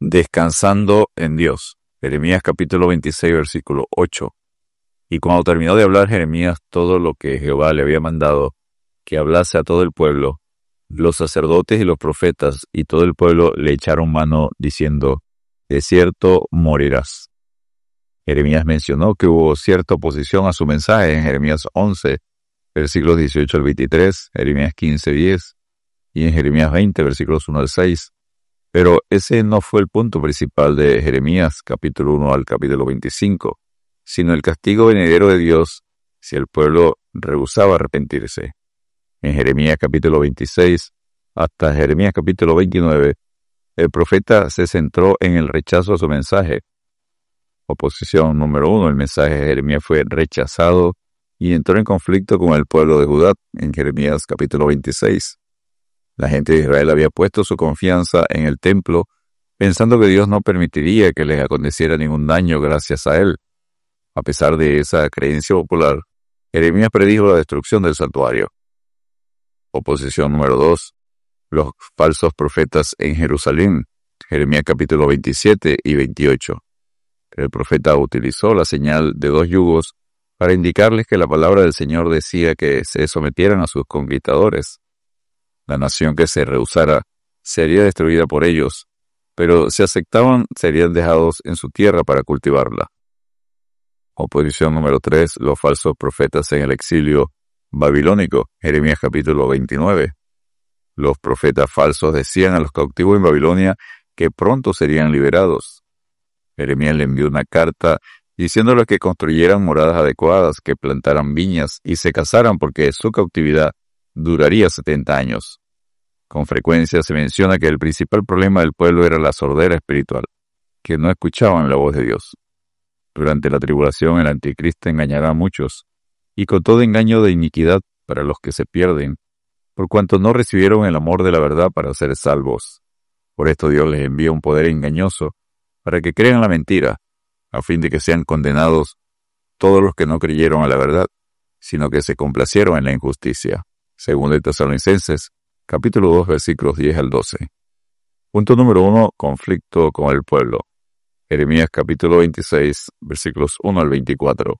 Descansando en Dios. Jeremías capítulo 26, versículo 8. Y cuando terminó de hablar Jeremías todo lo que Jehová le había mandado que hablase a todo el pueblo, los sacerdotes y los profetas y todo el pueblo le echaron mano diciendo: de cierto morirás. Jeremías mencionó que hubo cierta oposición a su mensaje en Jeremías 11, versículos 18 al 23, Jeremías 15, 10 y en Jeremías 20, versículos 1 al 6. Pero ese no fue el punto principal de Jeremías capítulo 1 al capítulo 25, sino el castigo venidero de Dios si el pueblo rehusaba arrepentirse. En Jeremías capítulo 26 hasta Jeremías capítulo 29, el profeta se centró en el rechazo a su mensaje. Oposición número 1, el mensaje de Jeremías fue rechazado y entró en conflicto con el pueblo de Judá en Jeremías capítulo 26. La gente de Israel había puesto su confianza en el templo, pensando que Dios no permitiría que les aconteciera ningún daño gracias a él. A pesar de esa creencia popular, Jeremías predijo la destrucción del santuario. Oposición número 2. Los falsos profetas en Jerusalén. Jeremías capítulo 27 y 28. El profeta utilizó la señal de 2 yugos para indicarles que la palabra del Señor decía que se sometieran a sus conquistadores. La nación que se rehusara sería destruida por ellos, pero si aceptaban serían dejados en su tierra para cultivarla. Oposición número 3. Los falsos profetas en el exilio babilónico. Jeremías capítulo 29. Los profetas falsos decían a los cautivos en Babilonia que pronto serían liberados. Jeremías le envió una carta diciéndoles que construyeran moradas adecuadas, que plantaran viñas y se casaran porque su cautividad duraría 70 años. Con frecuencia se menciona que el principal problema del pueblo era la sordera espiritual, que no escuchaban la voz de Dios. Durante la tribulación el anticristo engañará a muchos, y con todo engaño de iniquidad para los que se pierden, por cuanto no recibieron el amor de la verdad para ser salvos. Por esto Dios les envía un poder engañoso, para que crean la mentira, a fin de que sean condenados todos los que no creyeron a la verdad, sino que se complacieron en la injusticia. Según de Tesalonicenses, capítulo 2, versículos 10 al 12. Punto número 1. Conflicto con el pueblo. Jeremías capítulo 26, versículos 1 al 24.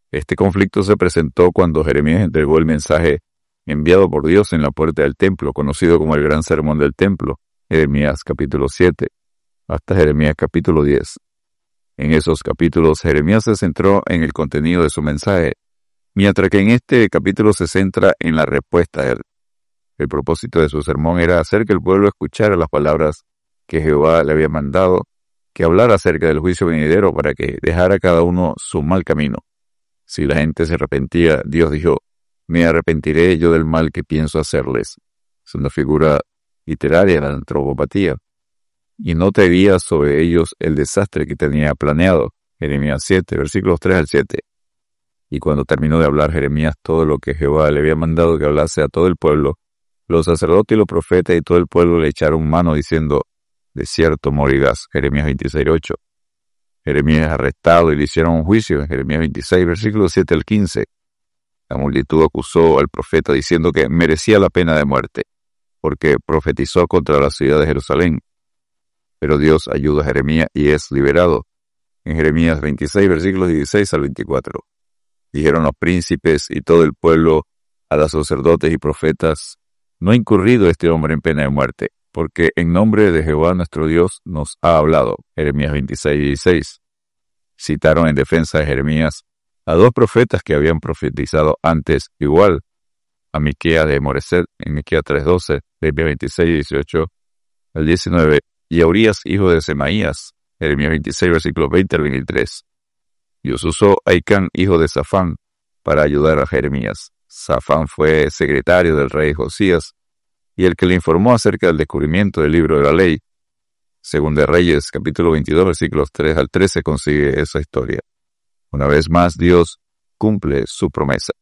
Este conflicto se presentó cuando Jeremías entregó el mensaje enviado por Dios en la puerta del templo, conocido como el Gran Sermón del Templo, Jeremías capítulo 7, hasta Jeremías capítulo 10. En esos capítulos Jeremías se centró en el contenido de su mensaje, mientras que en este capítulo se centra en la respuesta a él. El propósito de su sermón era hacer que el pueblo escuchara las palabras que Jehová le había mandado, que hablara acerca del juicio venidero para que dejara cada uno su mal camino. Si la gente se arrepentía, Dios dijo: me arrepentiré yo del mal que pienso hacerles. Es una figura literaria de la antropopatía. Y no traería sobre ellos el desastre que tenía planeado. Jeremías 7, versículos 3 al 7. Y cuando terminó de hablar Jeremías todo lo que Jehová le había mandado que hablase a todo el pueblo, los sacerdotes y los profetas y todo el pueblo le echaron mano diciendo: de cierto morirás. Jeremías 26, 8. Jeremías es arrestado y le hicieron un juicio. En Jeremías 26, versículos 7 al 15. La multitud acusó al profeta diciendo que merecía la pena de muerte, porque profetizó contra la ciudad de Jerusalén. Pero Dios ayuda a Jeremías y es liberado. En Jeremías 26, versículos 16 al 24. Dijeron los príncipes y todo el pueblo a los sacerdotes y profetas: no ha incurrido este hombre en pena de muerte, porque en nombre de Jehová nuestro Dios nos ha hablado. Jeremías 26, 16. Citaron en defensa de Jeremías a 2 profetas que habían profetizado antes igual, a Miqueas de Moreset en Miqueas 3:12, Jeremías 26, 18 al 19, y a Urías, hijo de Semaías, Jeremías 26, versículos 20 al 23. Dios usó a Ahicam, hijo de Safán, para ayudar a Jeremías. Safán fue secretario del rey Josías y el que le informó acerca del descubrimiento del libro de la ley. Según de Reyes, capítulo 22, versículos 3 al 13, consigue esa historia. Una vez más, Dios cumple su promesa.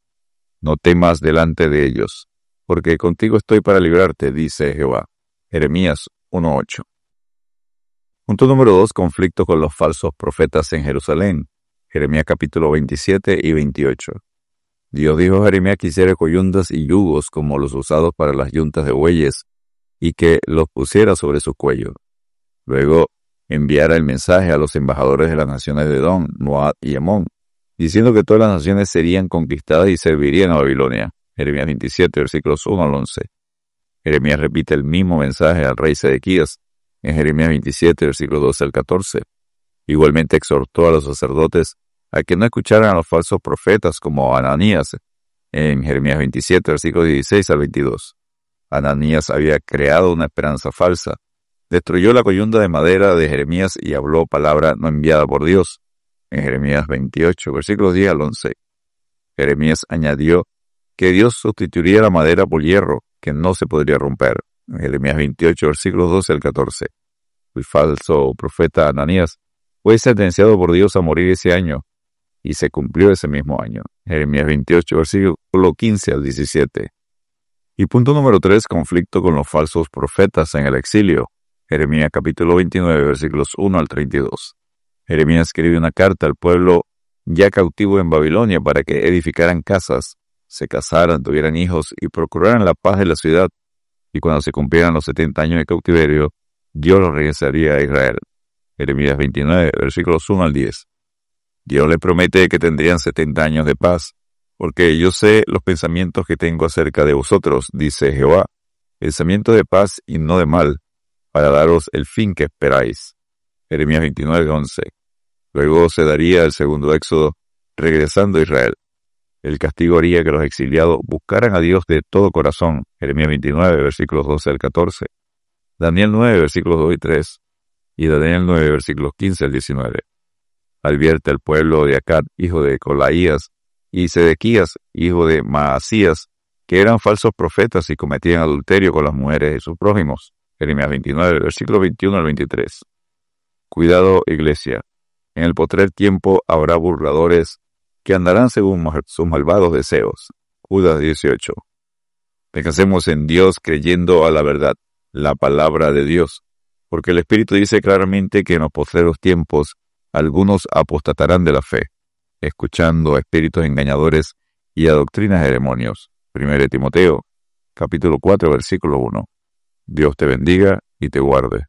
No temas delante de ellos, porque contigo estoy para librarte, dice Jehová. Jeremías 1:8. Punto número 2. Conflicto con los falsos profetas en Jerusalén. Jeremías capítulo 27 y 28. Dios dijo a Jeremías que hiciera coyundas y yugos como los usados para las yuntas de bueyes, y que los pusiera sobre su cuello. Luego enviara el mensaje a los embajadores de las naciones de Edom, Moab y Amón, diciendo que todas las naciones serían conquistadas y servirían a Babilonia. Jeremías 27, versículos 1 al 11. Jeremías repite el mismo mensaje al rey Sedequías en Jeremías 27, versículos 12 al 14. Igualmente exhortó a los sacerdotes a que no escucharan a los falsos profetas como Ananías en Jeremías 27, versículos 16 al 22. Ananías había creado una esperanza falsa. Destruyó la coyunda de madera de Jeremías y habló palabra no enviada por Dios en Jeremías 28, versículos 10 al 11. Jeremías añadió que Dios sustituiría la madera por hierro, que no se podría romper, en Jeremías 28, versículos 12 al 14. El falso profeta Ananías fue sentenciado por Dios a morir ese año, y se cumplió ese mismo año. Jeremías 28, versículo 15 al 17. Y punto número 3, conflicto con los falsos profetas en el exilio. Jeremías capítulo 29, versículos 1 al 32. Jeremías escribe una carta al pueblo ya cautivo en Babilonia para que edificaran casas, se casaran, tuvieran hijos y procuraran la paz de la ciudad. Y cuando se cumplieran los 70 años de cautiverio, Dios los regresaría a Israel. Jeremías 29, versículos 1 al 10. Dios les promete que tendrían 70 años de paz, porque yo sé los pensamientos que tengo acerca de vosotros, dice Jehová, pensamientos de paz y no de mal, para daros el fin que esperáis. Jeremías 29, 11. Luego se daría el segundo éxodo, regresando a Israel. El castigo haría que los exiliados buscaran a Dios de todo corazón. Jeremías 29, versículos 12 al 14. Daniel 9, versículos 2 y 3. Y Daniel 9, versículos 15 al 19. Advierte al pueblo de Acad, hijo de Colaías, y Sedequías, hijo de Maasías, que eran falsos profetas y cometían adulterio con las mujeres de sus prójimos. Jeremías 29, versículos 21 al 23. Cuidado, iglesia. En el postrer tiempo habrá burladores que andarán según sus malvados deseos. Judas 18. Descansemos en Dios creyendo a la verdad, la palabra de Dios, porque el Espíritu dice claramente que en los postreros tiempos algunos apostatarán de la fe, escuchando a espíritus engañadores y a doctrinas de demonios. 1 Timoteo, capítulo 4, versículo 1. Dios te bendiga y te guarde.